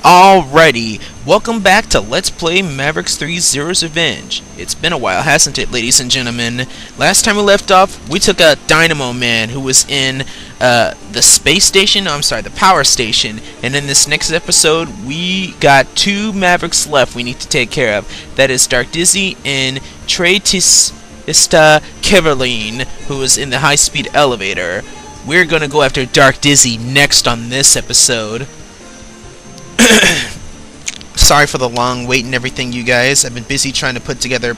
Alrighty, welcome back to Let's Play Mavericks 3 Zero's Revenge. It's been a while, hasn't it, ladies and gentlemen? Last time we left off, we took out Dynamo Man, who was in the space station, the power station. And in this next episode, we got two Mavericks left we need to take care of. That is Dark Izzy and Keverline, who is in the high-speed elevator. We're gonna go after Dark Izzy next on this episode. Sorry for the long wait and everything, you guys. I've been busy trying to put together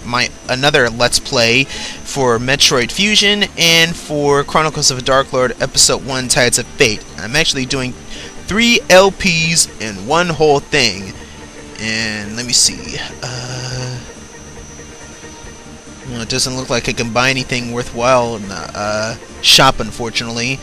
another Let's Play for Metroid Fusion and for Chronicles of a Dark Lord Episode 1 Tides of Fate. I'm actually doing 3 LPs in one whole thing. And let me see. Well, it doesn't look like I can buy anything worthwhile in the shop, unfortunately.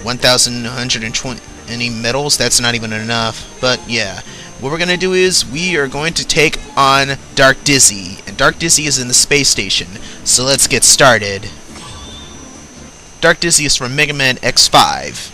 1,120 medals, that's not even enough. But yeah, what we're gonna do is we are going to take on Dark Izzy, and Dark Izzy is in the space station. So let's get started. Dark Izzy is from Megaman X5.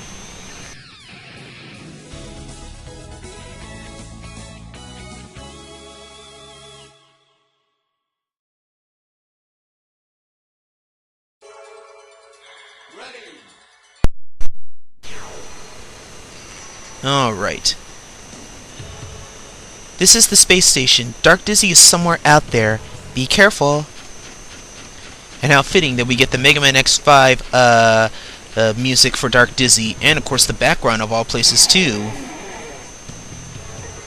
Alright. This is the space station. Dark Izzy is somewhere out there. Be careful. And how fitting that we get the Megaman X5 music for Dark Izzy, and of course the background of all places too.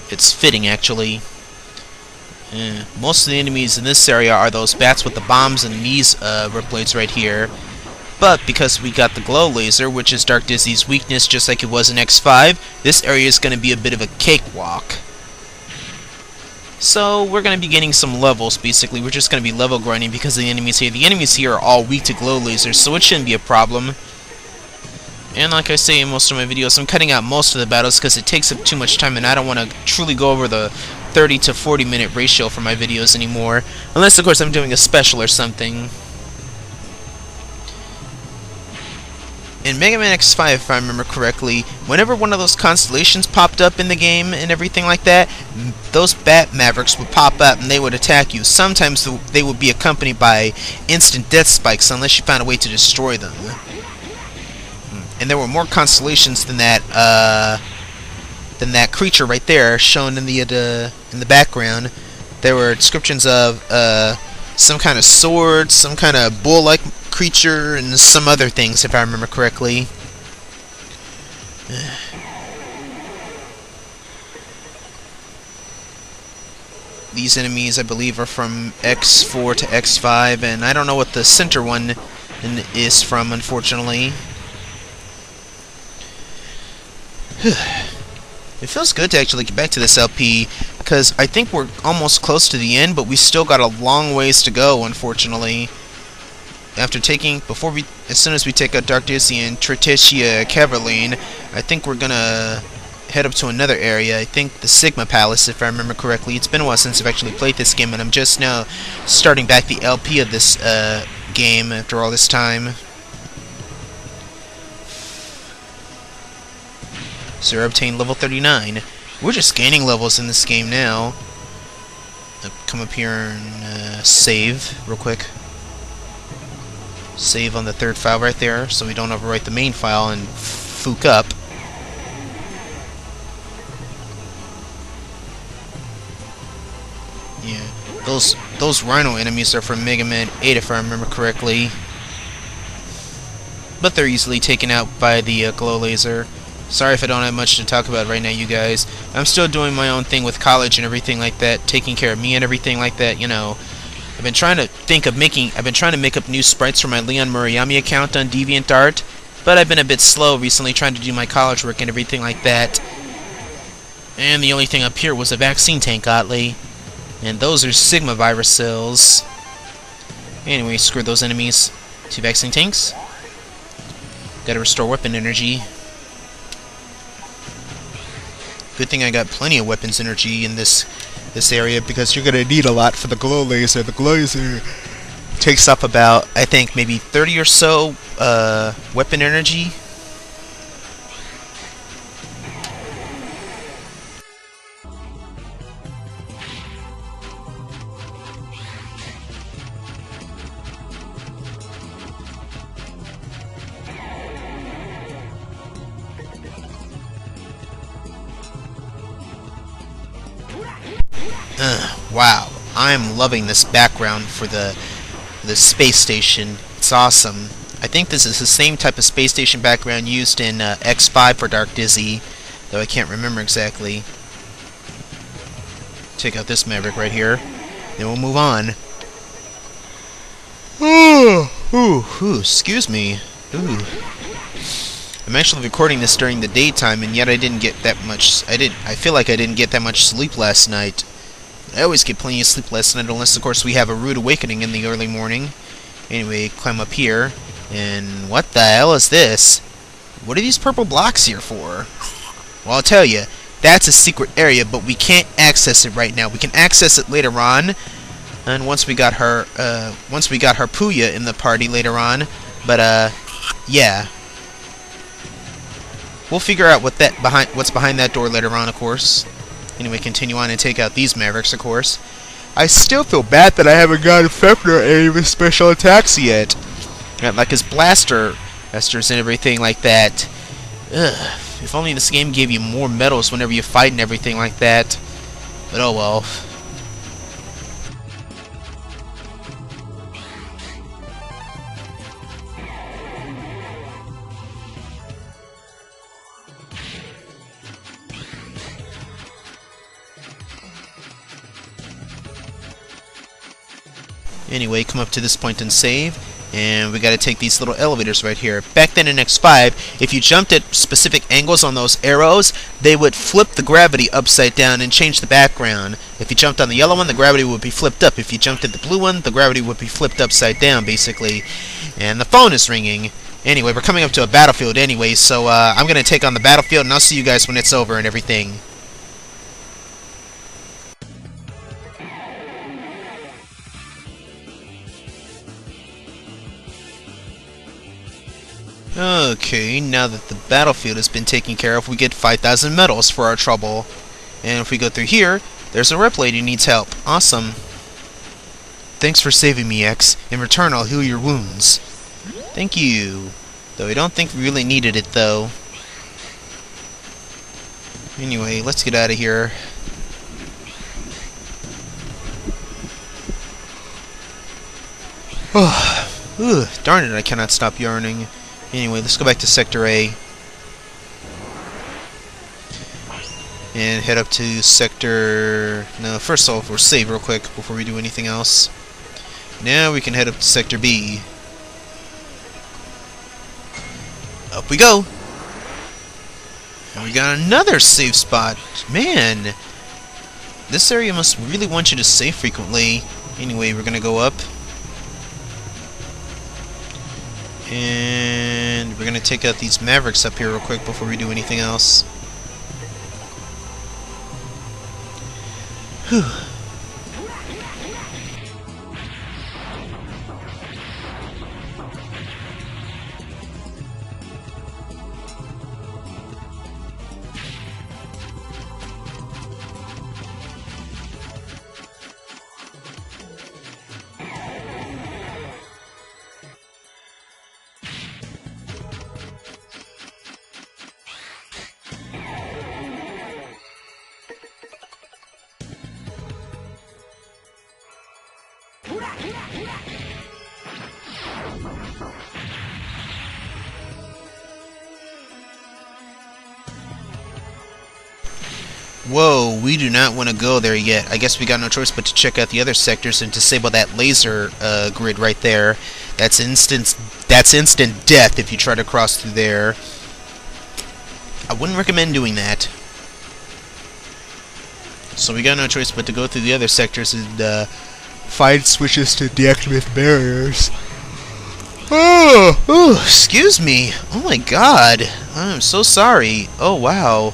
It's fitting, actually. Most of the enemies in this area are those bats with the bombs and these rip blades right here. But because we got the glow laser, which is Dark Izzy's weakness just like it was in X5, this area is going to be a bit of a cakewalk. So we're going to be getting some levels, basically. We're just going to be level grinding because of the enemies here. The enemies here are all weak to glow lasers, so it shouldn't be a problem. And like I say in most of my videos, I'm cutting out most of the battles because it takes up too much time, and I don't want to truly go over the 30 to 40 minute ratio for my videos anymore. Unless, of course, I'm doing a special or something. In Mega Man X5, if I remember correctly, whenever one of those constellations popped up in the game and everything like that, those Bat Mavericks would pop up and they would attack you. Sometimes they would be accompanied by instant death spikes unless you found a way to destroy them. And there were more constellations than that creature right there shown in the background. There were descriptions of some kind of sword, some kind of bull-like creature, and some other things, if I remember correctly. These enemies, I believe, are from X4 to X5, and I don't know what the center one is from, unfortunately. It feels good to actually get back to this LP, because I think we're almost close to the end, but we still got a long ways to go, unfortunately. As soon as we take out Dark Izzy and Keverline, I think we're gonna head up to another area. I think the Sigma Palace, if I remember correctly. It's been a while since I've actually played this game, and I'm just now starting back the LP of this game after all this time. Zero obtained level 39. We're just gaining levels in this game now. I'll come up here and save real quick. Save on the third file right there, so we don't overwrite the main file and fook up. Yeah, those Rhino enemies are from Mega Man 8, if I remember correctly. But they're easily taken out by the glow laser. Sorry if I don't have much to talk about right now, you guys. I'm still doing my own thing with college and everything like that, taking care of me and everything like that, you know. I've been trying to make up new sprites for my Leon Murayami account on DeviantArt, but I've been a bit slow recently trying to do my college work and everything like that. And the only thing up here was a vaccine tank, oddly. And those are Sigma virus cells. Anyway, screw those enemies. 2 vaccine tanks. Gotta restore weapon energy. Good thing I got plenty of weapons energy in this area, because you're gonna need a lot for the glow laser. The glow laser takes up about, I think, maybe 30 or so weapon energy. Wow, I'm loving this background for the space station. It's awesome. I think this is the same type of space station background used in X5 for Dark Dizzy, though I can't remember exactly. Take out this Maverick right here, then we'll move on. Ooh, excuse me. Ooh. I'm actually recording this during the daytime, and yet I didn't get that much. I feel like I didn't get that much sleep last night. I always get plenty of sleep last night, unless of course we have a rude awakening in the early morning. Anyway, climb up here, and what the hell is this? What are these purple blocks here for? Well, I'll tell you, that's a secret area, but we can't access it right now. We can access it later on, and once we got Puya in the party later on. But yeah. We'll figure out what's behind that door later on, of course. Anyway, continue on and take out these Mavericks, of course. I still feel bad that I haven't gotten Fefner any of his special attacks yet. Like his blasters and everything like that. Ugh. If only this game gave you more medals whenever you fight and everything like that. But oh well. Anyway, come up to this point and save, and we gotta take these little elevators right here. Back then in X5, if you jumped at specific angles on those arrows, they would flip the gravity upside down and change the background. If you jumped on the yellow one, the gravity would be flipped up. If you jumped at the blue one, the gravity would be flipped upside down, basically. And the phone is ringing. Anyway, we're coming up to a battlefield anyway, so I'm gonna take on the battlefield, and I'll see you guys when it's over and everything. Okay, now that the battlefield has been taken care of, we get 5,000 medals for our trouble. And if we go through here, there's a rep lady who needs help. Awesome. Thanks for saving me, X. In return, I'll heal your wounds. Thank you. Though I don't think we really needed it, though. Anyway, let's get out of here. Ugh, darn it, I cannot stop yarning. Anyway, let's go back to Sector A. And head up to Sector... No, first off, we'll save real quick before we do anything else. Now we can head up to Sector B. Up we go! And we got another save spot! Man! This area must really want you to save frequently. Anyway, we're gonna go up. And we're going to take out these Mavericks up here real quick before we do anything else. Whew. Whoa, we do not want to go there yet. I guess we got no choice but to check out the other sectors and disable that laser grid right there. That's instant death if you try to cross through there. I wouldn't recommend doing that. So we got no choice but to go through the other sectors and find switches to deactivate barriers. Oh, excuse me. Oh my god. I'm so sorry. Oh wow.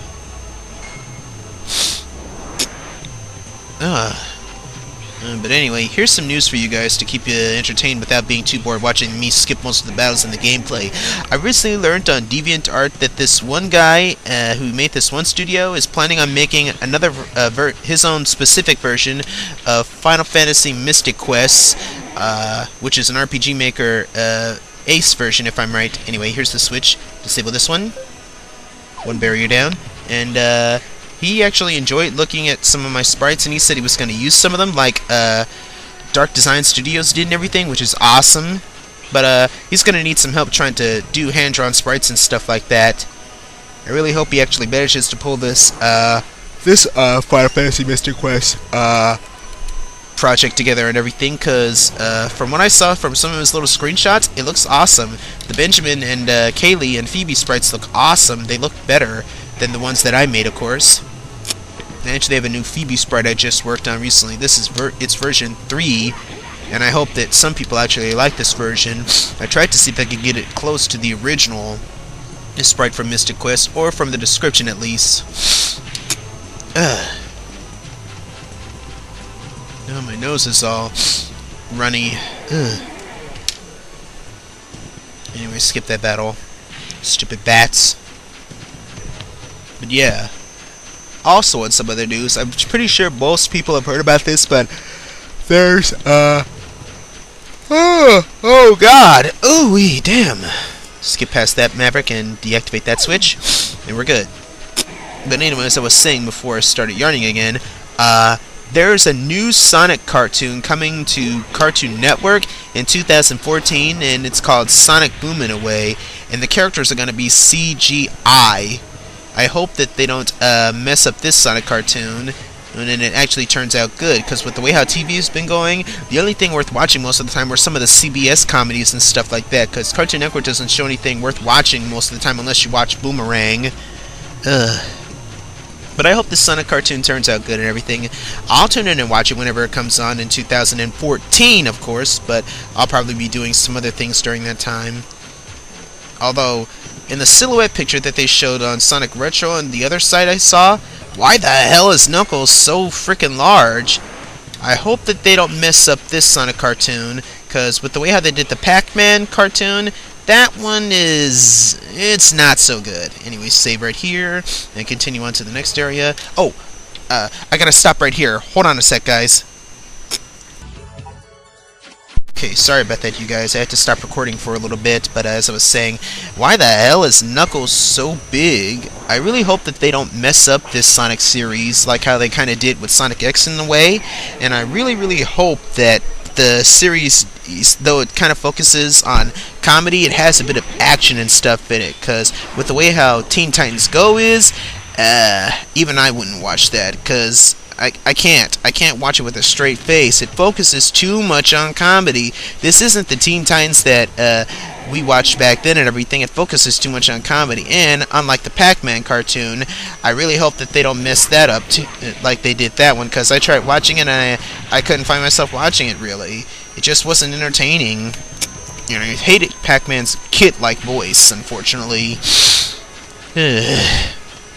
But anyway, here's some news for you guys to keep you entertained without being too bored watching me skip most of the battles in the gameplay. I recently learned on DeviantArt that this one guy who made this one studio is planning on making another his own specific version of Final Fantasy Mystic Quest, which is an RPG Maker Ace version, if I'm right. Anyway, here's the switch. Disable this one. One barrier down. And he actually enjoyed looking at some of my sprites, and he said he was going to use some of them, like Dark Design Studios did and everything, which is awesome. But he's going to need some help trying to do hand-drawn sprites and stuff like that. I really hope he actually manages to pull this Final Fantasy Mystic Quest project together and everything, because from what I saw from some of his little screenshots, it looks awesome. The Benjamin and Kaylee and Phoebe sprites look awesome. They look better than the ones that I made, of course. I actually have a new Phoebe sprite I just worked on recently. This is it's version 3, and I hope that some people actually like this version. I tried to see if I could get it close to the original sprite from Mystic Quest, or from the description at least. Now my nose is all runny. Anyway, skip that battle. Stupid bats. But yeah. Also, in some other news, I'm pretty sure most people have heard about this, but there's oh god! Ooh-wee, damn! Skip past that Maverick and deactivate that switch, and we're good. But anyway, as I was saying before I started yarning again, there's a new Sonic cartoon coming to Cartoon Network in 2014, and it's called Sonic Boom and Away, and the characters are going to be CGI. I hope that they don't mess up this Sonic cartoon, and then it actually turns out good, because with the way how TV has been going, the only thing worth watching most of the time were some of the CBS comedies and stuff like that, because Cartoon Network doesn't show anything worth watching most of the time unless you watch Boomerang. But I hope this Sonic cartoon turns out good and everything. I'll tune in and watch it whenever it comes on in 2014, of course, but I'll probably be doing some other things during that time. Although, in the silhouette picture that they showed on Sonic Retro on the other side I saw, why the hell is Knuckles so freaking large? I hope that they don't mess up this Sonic cartoon, because with the way how they did the Pac-Man cartoon, that one it's not so good. Anyway, save right here, and continue on to the next area. Oh, I gotta stop right here. Hold on a sec, guys. Okay, sorry about that, you guys. I had to stop recording for a little bit, but as I was saying, why the hell is Knuckles so big? I really hope that they don't mess up this Sonic series like how they kind of did with Sonic X in a way, and I really, really hope that the series, though it kind of focuses on comedy, it has a bit of action and stuff in it, because with the way how Teen Titans Go is, even I wouldn't watch that, because I can't watch it with a straight face. It focuses too much on comedy. This isn't the Teen Titans that we watched back then and everything. It focuses too much on comedy, and unlike the Pac-Man cartoon, I really hope that they don't mess that up like they did that one, because I tried watching it and I couldn't find myself watching it really. It just wasn't entertaining. You know, I hated Pac-Man's kid-like voice, unfortunately.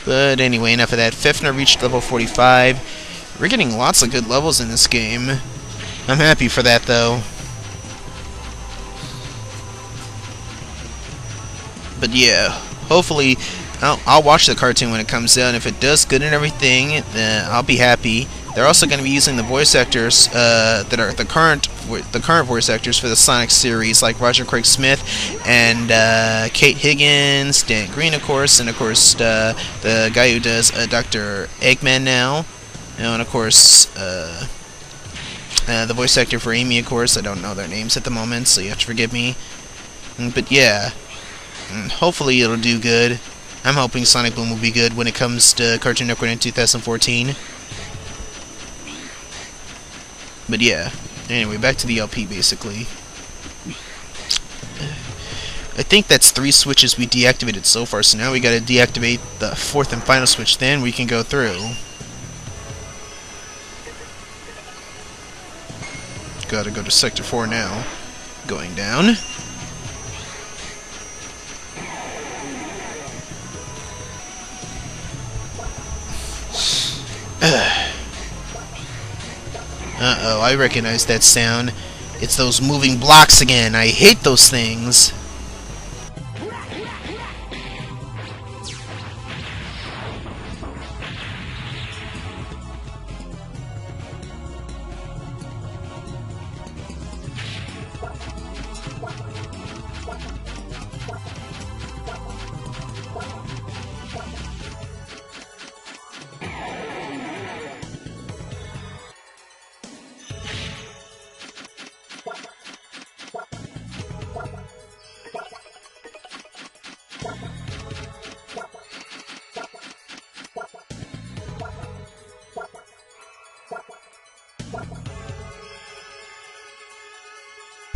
But anyway, enough of that. Fifner reached level 45. We're getting lots of good levels in this game. I'm happy for that, though. But yeah, hopefully I'll watch the cartoon when it comes out. If it does good and everything, then I'll be happy. They're also going to be using the voice actors that are the current voice actors for the Sonic series, like Roger Craig Smith and Kate Higgins, Dan Green, of course, and of course the guy who does Dr. Eggman now, and of course the voice actor for Amy, of course. I don't know their names at the moment, so you have to forgive me. But yeah, hopefully it'll do good. I'm hoping Sonic Boom will be good when it comes to Cartoon Network in 2014. But yeah, anyway, back to the LP, basically. I think that's 3 switches we deactivated so far, so now we gotta deactivate the 4th and final switch, then we can go through. Gotta go to Sector 4 now. Going down. Uh-oh, I recognize that sound. It's those moving blocks again. I hate those things.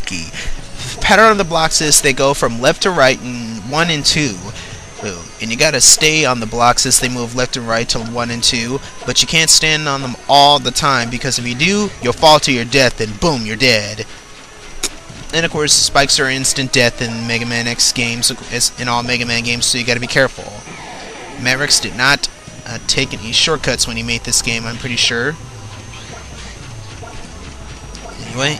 The pattern of the blocks is they go from left to right in 1 and 2. And you gotta stay on the blocks as they move left and right to 1 and 2, but you can't stand on them all the time, because if you do, you'll fall to your death and boom, you're dead. And of course, spikes are instant death in Mega Man X games, as in all Mega Man games, so you gotta be careful. Mavericks did not take any shortcuts when he made this game, I'm pretty sure. Anyway.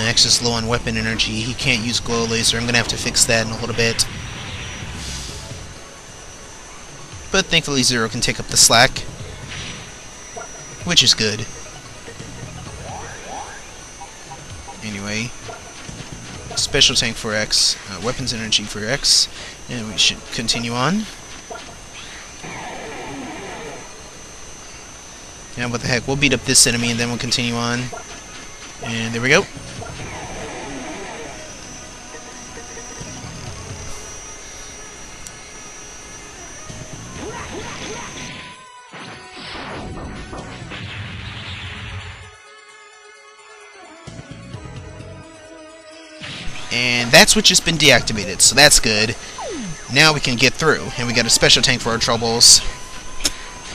X is low on weapon energy. He can't use glow laser. I'm gonna have to fix that in a little bit. But thankfully Zero can take up the slack, which is good. Anyway, special tank for X, weapons energy for X, and we should continue on. And what the heck, we'll beat up this enemy and then we'll continue on. And there we go. And that switch has been deactivated, so that's good. Now we can get through, and we got a special tank for our troubles.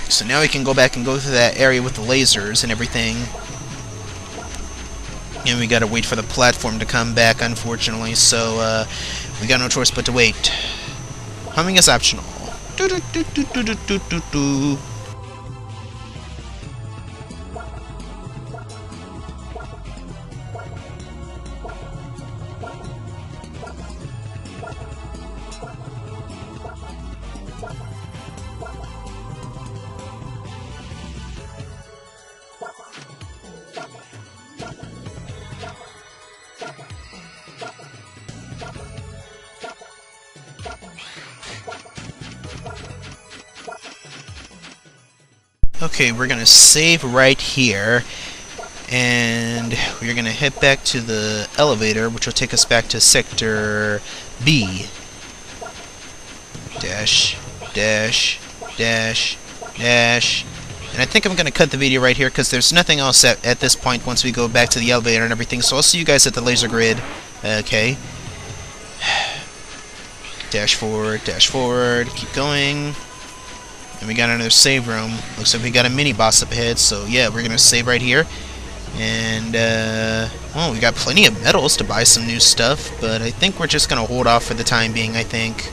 So now we can go back and go through that area with the lasers and everything. And we gotta wait for the platform to come back, unfortunately, so we got no choice but to wait. Humming is optional. Do -do -do -do -do -do -do -do. Okay, we're gonna save right here, and we're gonna head back to the elevator, which will take us back to Sector B. Dash, dash, dash, dash. And I think I'm gonna cut the video right here, because there's nothing else at this point once we go back to the elevator and everything, so I'll see you guys at the laser grid. Okay. Dash forward, keep going. And we got another save room. Looks like we got a mini-boss up ahead, so yeah, we're gonna save right here. And, well, we got plenty of medals to buy some new stuff, but I think we're just gonna hold off for the time being, I think.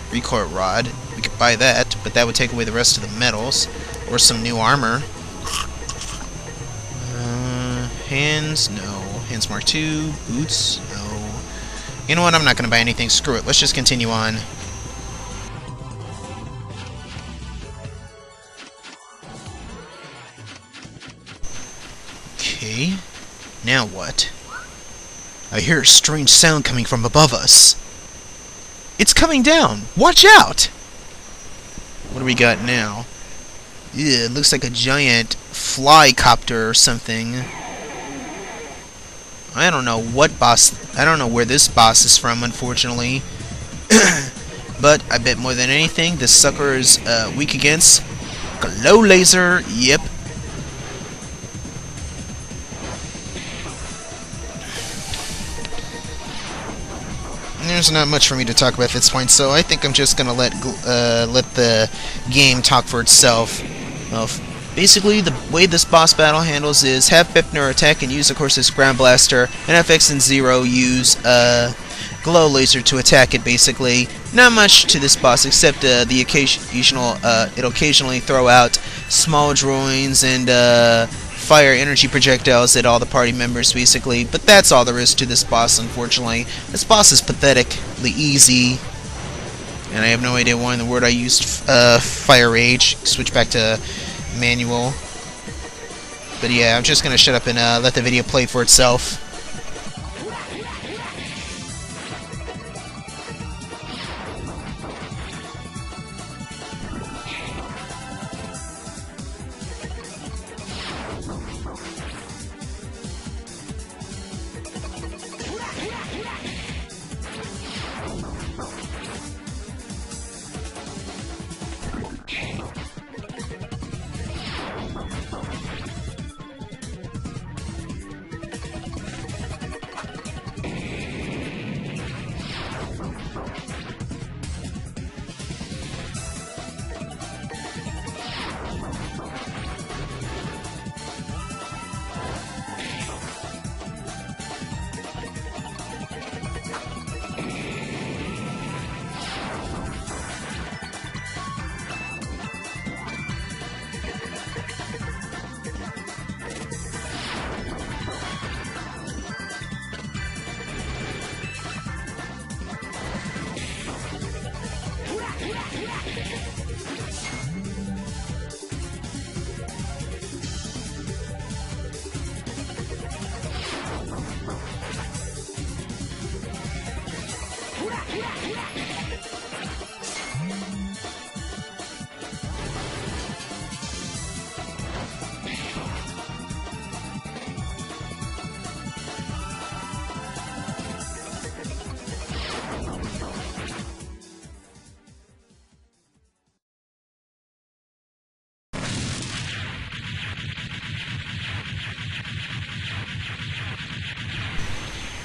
Recoil rod. We could buy that, but that would take away the rest of the medals. Or some new armor. Hands? No. Hands Mark II. Boots? No. You know what? I'm not gonna buy anything. Screw it. Let's just continue on. Okay, now what? I hear a strange sound coming from above us. It's coming down! Watch out! What do we got now? Yeah, it looks like a giant fly copter or something. I don't know what boss... I don't know where this boss is from, unfortunately. But I bet more than anything, this sucker is weak against glow laser. Yep. There's not much for me to talk about at this point, so I think I'm just gonna let the game talk for itself. Basically, the way this boss battle handles is have Pepner attack and use, of course, his ground blaster, and FX and Zero use glow laser to attack it. Basically, not much to this boss except the occasional. It'll occasionally throw out small drawings and fire energy projectiles at all the party members, basically. But that's all there is to this boss, unfortunately. This boss is pathetically easy, and I have no idea why in the world I used Fire Rage. Switch back to manual. But yeah, I'm just gonna shut up and let the video play for itself.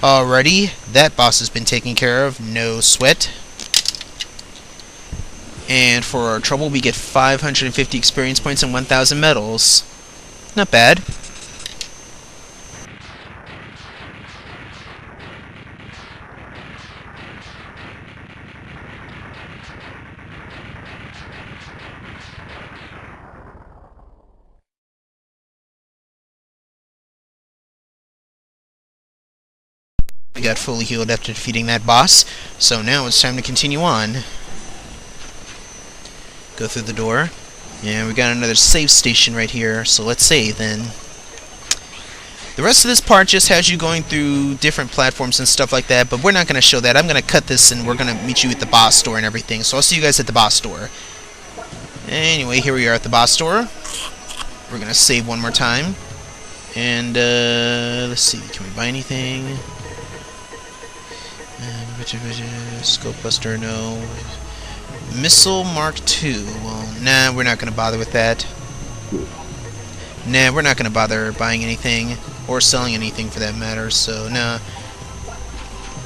Alrighty, that boss has been taken care of, no sweat. And for our trouble, we get 550 experience points and 1,000 medals. Not bad. We got fully healed after defeating that boss, so now it's time to continue on. Go through the door, and we got another save station right here, so let's save then. The rest of this part just has you going through different platforms and stuff like that, but we're not going to show that. I'm going to cut this and we're going to meet you at the boss store and everything, so I'll see you guys at the boss store. Anyway, here we are at the boss store. We're going to save one more time. And, let's see, can we buy anything? Scope Buster, no. Missile Mark II. Well, nah, we're not going to bother with that. Nah, we're not going to bother buying anything. Or selling anything for that matter, so nah.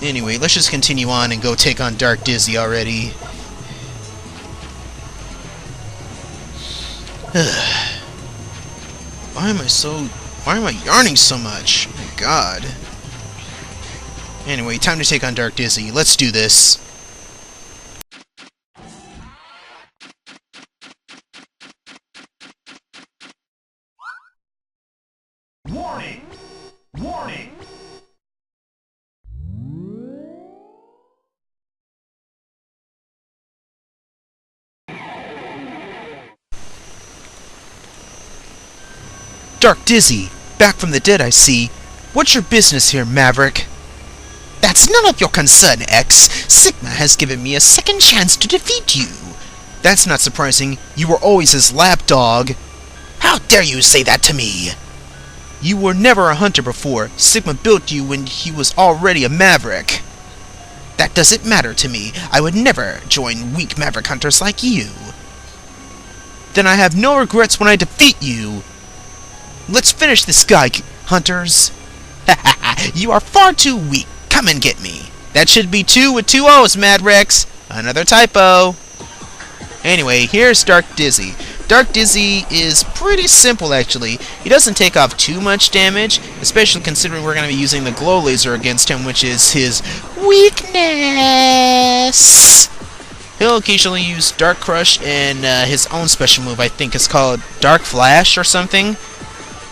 Anyway, let's just continue on and go take on Dark Dizzy already. Why am I yarning so much? Oh my god. Anyway, time to take on Dark Dizzy. Let's do this. Warning! Warning! Dark Dizzy! Back from the dead, I see. What's your business here, Maverick? That's none of your concern, X. Sigma has given me a second chance to defeat you. That's not surprising. You were always his lapdog. How dare you say that to me? You were never a hunter before. Sigma built you when he was already a Maverick. That doesn't matter to me. I would never join weak Maverick hunters like you. Then I have no regrets when I defeat you. Let's finish this guy, hunters. You are far too weak. Come and get me. That should be 2 with 2 O's, Mad Rex. Another typo. Anyway, here's Dark Dizzy. Dark Dizzy is pretty simple, actually. He doesn't take off too much damage, especially considering we're going to be using the glow laser against him, which is his weakness. He'll occasionally use Dark Crush and his own special move, I think it's called Dark Flash or something.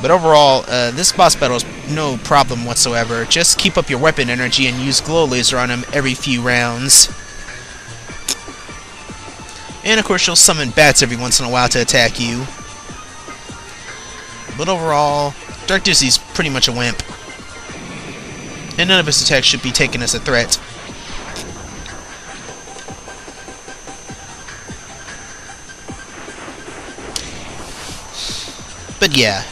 But overall, this boss battle is no problem whatsoever. Just keep up your weapon energy and use glow laser on him every few rounds. And of course, you'll summon bats every once in a while to attack you. But overall, Dark Dizzy's pretty much a wimp. And none of his attacks should be taken as a threat. But yeah.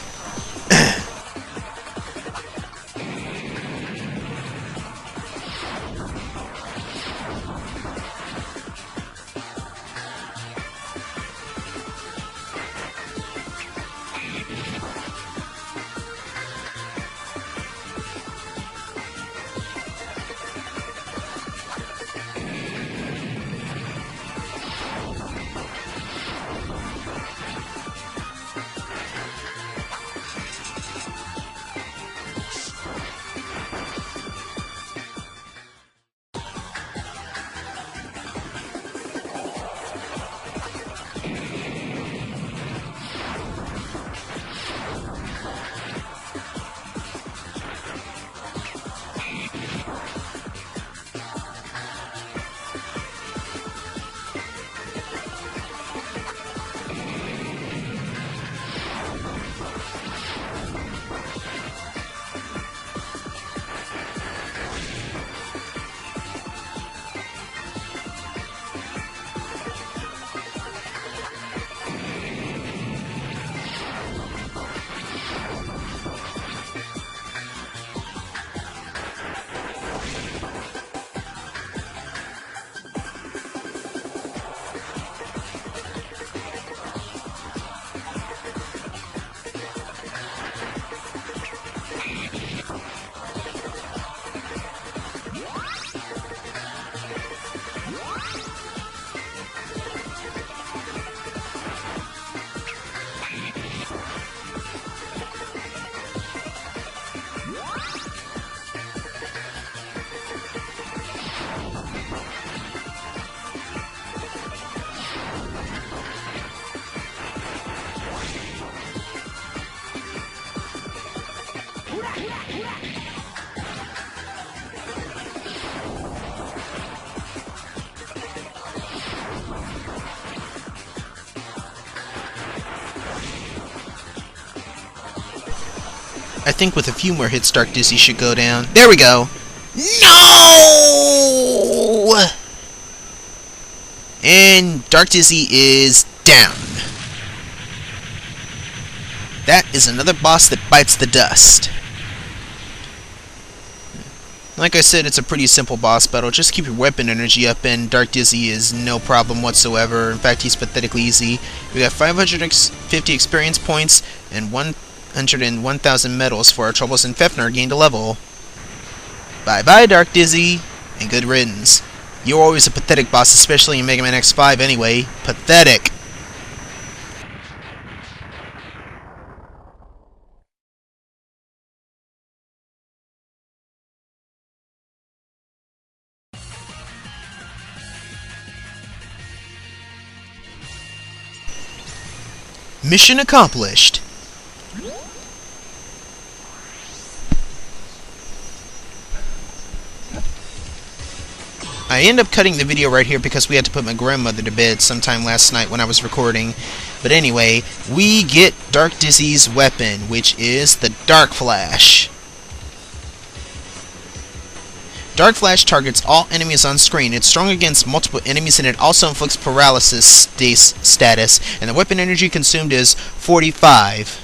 I think with a few more hits, Dark Dizzy should go down. There we go. No! And Dark Dizzy is down. That is another boss that bites the dust. Like I said, it's a pretty simple boss battle. Just keep your weapon energy up, and Dark Dizzy is no problem whatsoever. In fact, he's pathetically easy. We got 550 experience points and 101,000 medals for our troubles, and Fefner gained a level. Bye-bye, Dark Dizzy, and good riddance. You're always a pathetic boss, especially in Megaman X5 anyway. Pathetic. Mission accomplished. I end up cutting the video right here because we had to put my grandmother to bed sometime last night when I was recording. But anyway, we get Dark Dizzy's weapon, which is the Dark Flash. Dark Flash targets all enemies on screen. It's strong against multiple enemies, and it also inflicts paralysis status, and the weapon energy consumed is 45.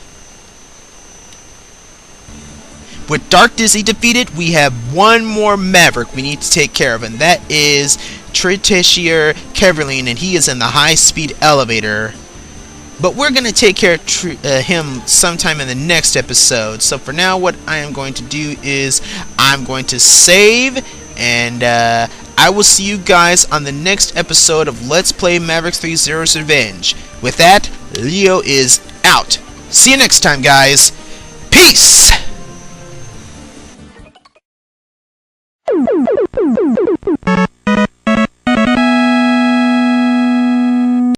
With Dark Dizzy defeated, we have one more Maverick we need to take care of, and that is Triteshier Keverline, and he is in the high-speed elevator. But we're going to take care of him sometime in the next episode. So for now, what I am going to do is I'm going to save, and I will see you guys on the next episode of Let's Play Mavericks 3 Zero's Revenge. With that, Leo is out. See you next time, guys. Peace!